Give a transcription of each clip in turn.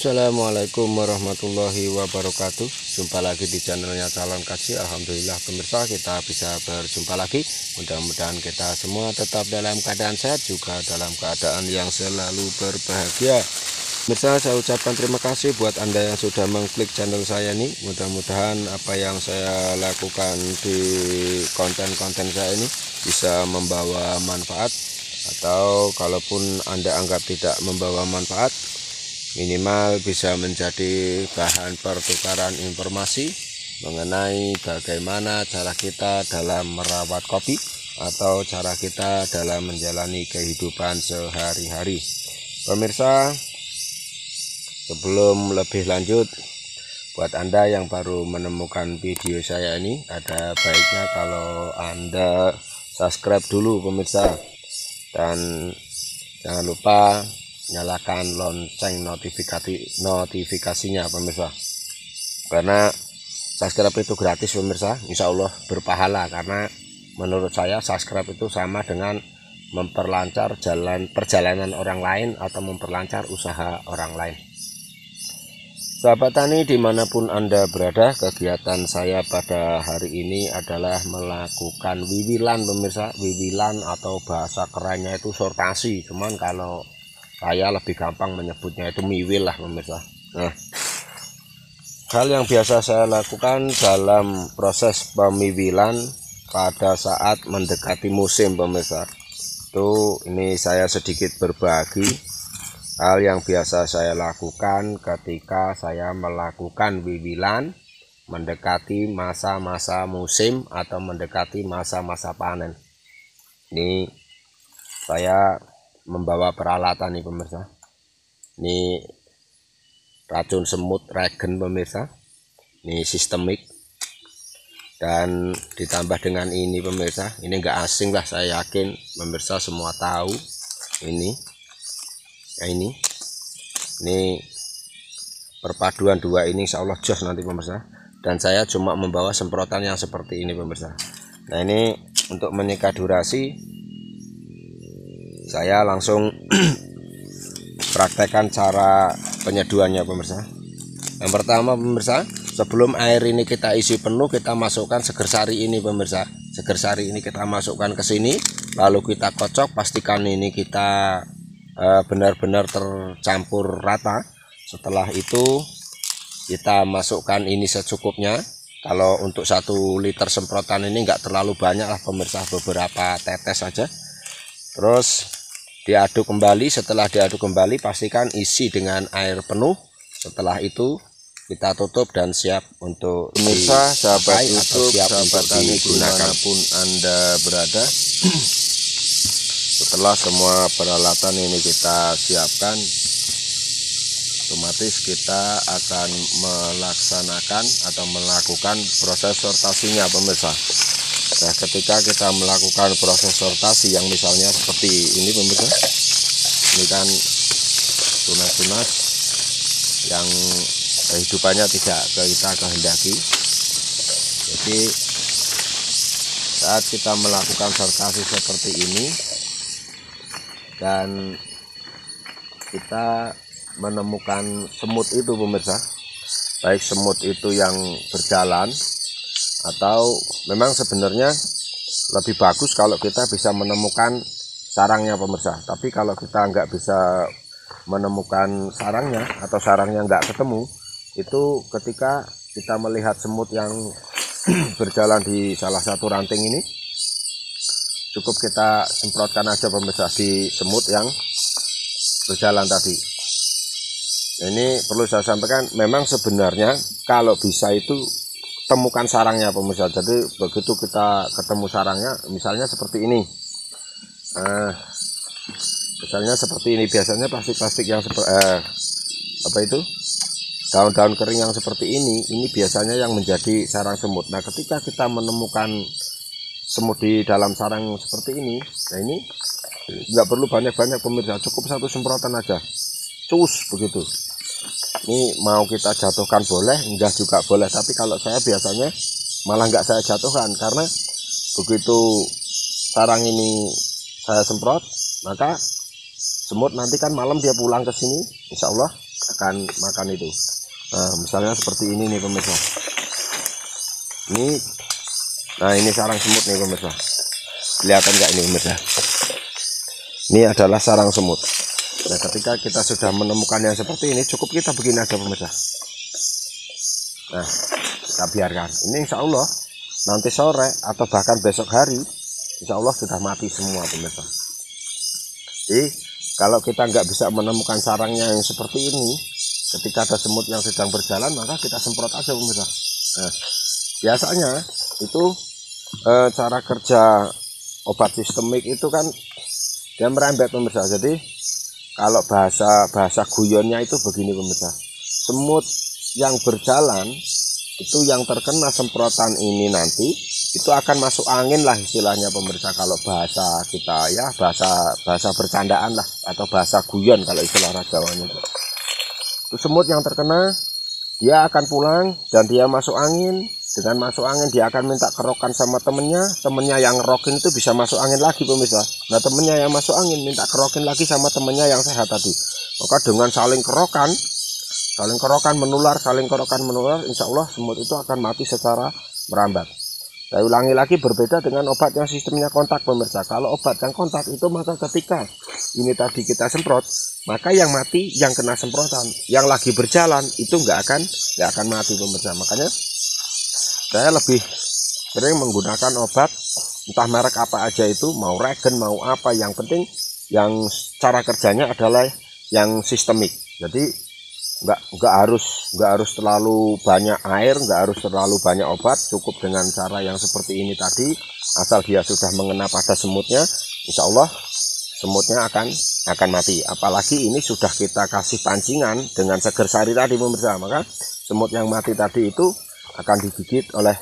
Assalamualaikum warahmatullahi wabarakatuh. Jumpa lagi di channelnya Calon Kaji. Alhamdulillah pemirsa, kita bisa berjumpa lagi. Mudah-mudahan kita semua tetap dalam keadaan sehat, juga dalam keadaan yang selalu berbahagia. Pemirsa, saya ucapkan terima kasih buat Anda yang sudah mengklik channel saya ini. Mudah-mudahan apa yang saya lakukan di konten-konten saya ini bisa membawa manfaat, atau kalaupun Anda anggap tidak membawa manfaat, minimal bisa menjadi bahan pertukaran informasi mengenai bagaimana cara kita dalam merawat kopi atau cara kita dalam menjalani kehidupan sehari-hari. Pemirsa, sebelum lebih lanjut, buat Anda yang baru menemukan video saya ini, ada baiknya kalau Anda subscribe dulu pemirsa, dan jangan lupa nyalakan lonceng notifikasinya pemirsa, karena subscribe itu gratis pemirsa. Insya Allah berpahala, karena menurut saya subscribe itu sama dengan memperlancar perjalanan orang lain atau memperlancar usaha orang lain. Sahabat tani dimanapun Anda berada, kegiatan saya pada hari ini adalah melakukan wiwilan pemirsa. Wiwilan atau bahasa kerennya itu sortasi, cuman kalau saya lebih gampang menyebutnya itu miwil lah pemirsa. Nah, hal yang biasa saya lakukan dalam proses pemiwilan pada saat mendekati musim pemirsa, itu ini saya sedikit berbagi hal yang biasa saya lakukan ketika saya melakukan wiwilan mendekati masa-masa musim atau mendekati masa-masa panen. Ini saya membawa peralatan nih pemirsa. Ini racun semut regen pemirsa, ini sistemik, dan ditambah dengan ini pemirsa. Ini enggak asing lah, saya yakin pemirsa semua tahu ini. Nah, ini perpaduan dua ini insya Allah jos nanti pemirsa. Dan saya cuma membawa semprotan yang seperti ini pemirsa. Nah, ini untuk menyingkat durasi, saya langsung praktekkan cara penyeduhannya pemirsa. Yang pertama pemirsa, sebelum air ini kita isi penuh, kita masukkan seger sari ini pemirsa. Seger sari ini kita masukkan ke sini, lalu kita kocok, pastikan ini kita benar-benar tercampur rata. Setelah itu kita masukkan ini secukupnya. Kalau untuk 1 liter semprotan ini enggak terlalu banyak lah pemirsa, beberapa tetes saja. Terus diaduk kembali. Setelah diaduk kembali, pastikan isi dengan air penuh. Setelah itu kita tutup dan siap untuk pemirsa, sahabat YouTube, sahabat tani dimanapun Anda berada. Setelah semua peralatan ini kita siapkan, otomatis kita akan melaksanakan atau melakukan proses sortasinya pemirsa. Nah, ketika kita melakukan proses sortasi yang misalnya seperti ini pemirsa, ini kan tunas-tunas yang kehidupannya tidak kita kehendaki. Jadi saat kita melakukan sortasi seperti ini dan kita menemukan semut itu pemirsa, baik semut itu yang berjalan atau memang sebenarnya lebih bagus kalau kita bisa menemukan sarangnya pemirsa. Tapi kalau kita nggak bisa menemukan sarangnya atau sarangnya nggak ketemu, itu ketika kita melihat semut yang berjalan di salah satu ranting ini, cukup kita semprotkan aja pemirsa di semut yang berjalan tadi. Ini perlu saya sampaikan, memang sebenarnya kalau bisa itu temukan sarangnya pemirsa. Jadi begitu kita ketemu sarangnya, misalnya seperti ini, misalnya seperti ini, biasanya plastik-plastik yang apa itu, daun-daun kering yang seperti ini biasanya yang menjadi sarang semut. Nah, ketika kita menemukan semut di dalam sarang seperti ini, nah ini nggak perlu banyak-banyak pemirsa, cukup 1 semprotan aja, cus begitu. Ini mau kita jatuhkan boleh, enggak juga boleh, tapi kalau saya biasanya malah enggak saya jatuhkan, karena begitu sarang ini saya semprot, maka semut nanti kan malam dia pulang ke sini, insya Allah akan makan itu. Nah, misalnya seperti ini nih pemirsa. Nah ini sarang semut nih pemirsa. Kelihatan nggak ini pemirsa? Ini adalah sarang semut. Nah, ketika kita sudah menemukan yang seperti ini, cukup kita begini aja pemirsa. Nah, kita biarkan. Ini insya Allah nanti sore atau bahkan besok hari, insya Allah sudah mati semua pemirsa. Jadi kalau kita nggak bisa menemukan sarangnya yang seperti ini, ketika ada semut yang sedang berjalan, maka kita semprot aja pemirsa. Nah, biasanya itu cara kerja obat sistemik itu kan dia merembet pemirsa. Jadi kalau bahasa guyonnya itu begini pemirsa, semut yang berjalan itu yang terkena semprotan ini nanti itu akan masuk angin lah istilahnya pemirsa, kalau bahasa kita ya, bahasa bercandaan lah, atau bahasa guyon kalau istilah Jawanya itu semut yang terkena dia akan pulang dan dia masuk angin. Dengan masuk angin dia akan minta kerokan sama temennya yang ngerokin itu bisa masuk angin lagi pemirsa. Nah temennya yang masuk angin minta kerokin lagi sama temennya yang sehat tadi. Maka dengan saling kerokan menular, insya Allah semut itu akan mati secara merambat. Saya ulangi lagi, berbeda dengan obat yang sistemnya kontak pemirsa. Kalau obat yang kontak itu, maka ketika ini tadi kita semprot, maka yang mati yang kena semprotan, yang lagi berjalan itu nggak akan mati pemirsa. Makanya saya lebih sering menggunakan obat entah merek apa aja itu, mau regen mau apa, yang penting yang cara kerjanya adalah yang sistemik. Jadi nggak harus terlalu banyak air, nggak harus terlalu banyak obat, cukup dengan cara yang seperti ini tadi. Asal dia sudah mengena pada semutnya, insya Allah semutnya akan mati. Apalagi ini sudah kita kasih pancingan dengan seger sari tadi pemirsa, maka semut yang mati tadi itu akan digigit oleh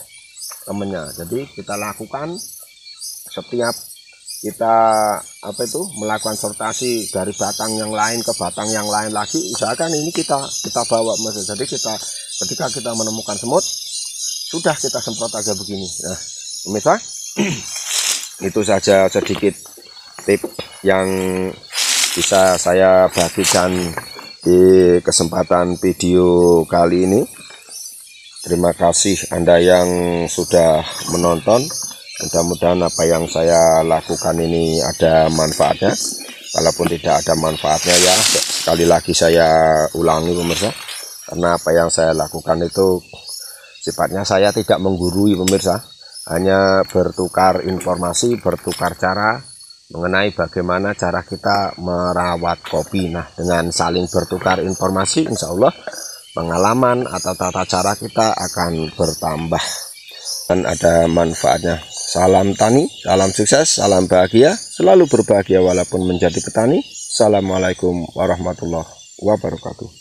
temennya. Jadi kita lakukan setiap kita melakukan sortasi dari batang yang lain ke batang yang lain lagi, usahakan ini kita bawa mas. Jadi ketika kita menemukan semut, sudah kita semprot aja begini. Nah pemirsa, itu saja sedikit tip yang bisa saya bagikan di kesempatan video kali ini. Terima kasih Anda yang sudah menonton. Mudah-mudahan apa yang saya lakukan ini ada manfaatnya. Walaupun tidak ada manfaatnya ya, sekali lagi saya ulangi pemirsa, karena apa yang saya lakukan itu sifatnya saya tidak menggurui pemirsa, hanya bertukar informasi, bertukar cara mengenai bagaimana cara kita merawat kopi. Nah dengan saling bertukar informasi, insya Allah pengalaman atau tata cara kita akan bertambah dan ada manfaatnya. Salam tani, salam sukses, salam bahagia, selalu berbahagia walaupun menjadi petani. Assalamualaikum warahmatullahi wabarakatuh.